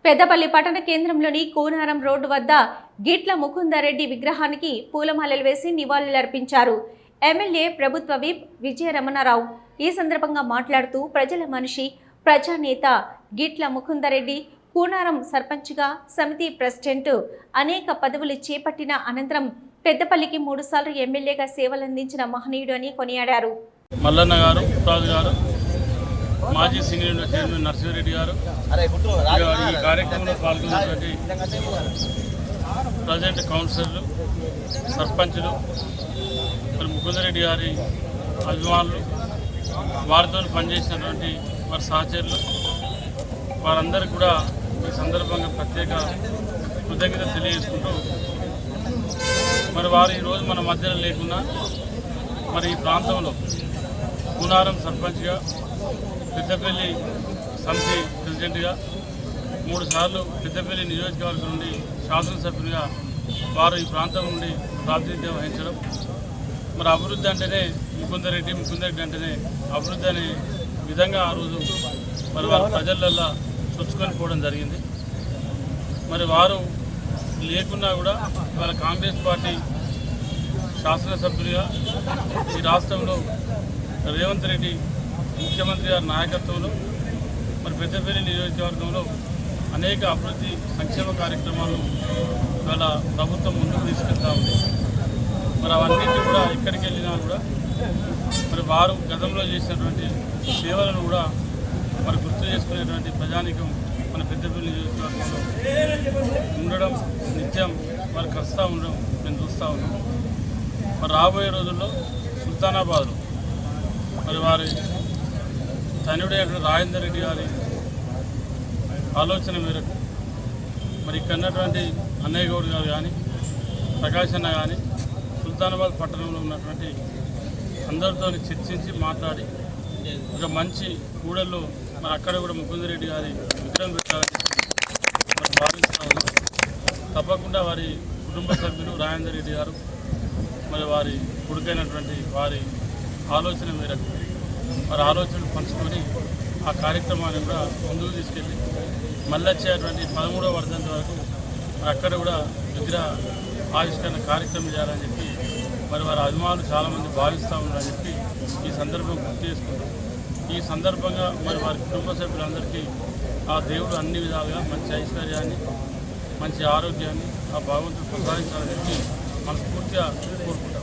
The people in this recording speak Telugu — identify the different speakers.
Speaker 1: పెద్దపల్లి పట్టణ కేంద్రంలోని కూనారం రోడ్డు వద్ద గిట్ల ముకుందరెడ్డి విగ్రహానికి పూలమాలలు వేసి నివాళులర్పించారు. ఎమ్మెల్యే ప్రభుత్వ విప్ విజయరమణారావు ఈ సందర్భంగా మాట్లాడుతూ ప్రజల మనిషి, ప్రజానేత గిట్ల ముకుందరెడ్డి కూనారం సర్పంచ్గా, సమితి ప్రెసిడెంట్ అనేక పదవులు చేపట్టిన అనంతరం పెద్దపల్లికి 3 సార్లు ఎమ్మెల్యేగా సేవలందించిన మహనీయుడు అని కొనియాడారు.
Speaker 2: మల్లన్న గారు, ఉప్రాజు గారు, మాజీ సింగరేణి చైర్మన్ నరసింహారెడ్డి గారు, ఈ కార్యక్రమంలో పాల్గొన్నటువంటి ప్రజెంట్ కౌన్సిలర్లు, సర్పంచులు, మరి ముకుందరెడ్డి గారి అభిమానులు, వారితో పనిచేసినటువంటి వారి సహచరులు, వారందరికీ కూడా ఈ సందర్భంగా ప్రత్యేక కృతజ్ఞత తెలియజేసుకుంటూ, మరి వారు ఈరోజు మన మధ్యలో లేకున్నా మరి ఈ ప్రాంతంలో కూనారం సర్పంచ్గా, పెద్దపల్లి సమితి ప్రెసిడెంట్గా, 3 సార్లు పెద్దపల్లి నియోజకవర్గం నుండి శాసనసభ్యునిగా వారు ఈ ప్రాంతం నుండి ప్రాతినిధ్యం వహించడం, మరి అభివృద్ధి అంటేనే ముకుందరెడ్డి అంటేనే అభివృద్ధి అనే విధంగా ఆ రోజు మరి వారు ప్రజలల్లో చొచ్చుకొని పోవడం జరిగింది. మరి వారు లేకున్నా కూడా వాళ్ళ కాంగ్రెస్ పార్టీ శాసనసభ్యులుగా ఈ రాష్ట్రంలో రేవంత్ రెడ్డి ముఖ్యమంత్రి గారి నాయకత్వంలో మరి పెద్దపల్లి నియోజకవర్గంలో అనేక అభివృద్ధి సంక్షేమ కార్యక్రమాలు వాళ్ళ ప్రభుత్వం ముందుకు తీసుకెళ్తా ఉంది. మరి అవన్నింటినీ కూడా ఎక్కడికి వెళ్ళినా కూడా మరి వారు గతంలో చేసినటువంటి సేవలను కూడా మరి గుర్తు చేసుకునేటువంటి ప్రజానికం మన పెద్దపల్లి నియోజకవర్గంలో ఉండడం, నిత్యం వారికి వస్తూ ఉండడం మేము చూస్తూ ఉన్నాం. మరి రాబోయే రోజుల్లో సుల్తానాబాద్లో మరి వారి తనుడైనటువంటి రాజేందర్ రెడ్డి గారి ఆలోచన మేరకు మరి ఇక్కడ ఉన్నటువంటి అన్నయ్య గౌడ్ గారు కానీ, ప్రకాష్ అన్న కానీ, సుల్తానాబాద్ పట్టణంలో ఉన్నటువంటి అందరితో చర్చించి మాట్లాడి ఒక మంచి కూడల్లో మరి అక్కడ కూడా ముకుందరెడ్డి గారి విగ్రహం పెట్టాలని మరి భావిస్తూ ఉన్నాం. తప్పకుండా వారి కుటుంబ సభ్యులు రాజేందర్ రెడ్డి గారు మరి వారి కొడుకైనటువంటి వారి ఆలోచన మేరకు వారి ఆలోచనలు పంచుకొని ఆ కార్యక్రమాన్ని కూడా ముందుకు తీసుకెళ్ళి మళ్ళీ వచ్చేటువంటి 13వ వర్ధంతి వరకు అక్కడ కూడా విగ్రహ ఆవిష్కరణ కార్యక్రమం చేయాలని చెప్పి మరి వారి అభిమానులు చాలామంది భావిస్తూ ఉన్నారని చెప్పి ఈ సందర్భం గుర్తు చేసుకుంటాం. ఈ సందర్భంగా మరి వారి కుటుంబ సభ్యులందరికీ ఆ దేవుడు అన్ని విధాలుగా మంచి ఐశ్వర్యాన్ని, మంచి ఆరోగ్యాన్ని ఆ భగవంతుడు ప్రసాదించాలని చెప్పి మనస్ఫూర్తిగా కోరుకుంటున్నాం.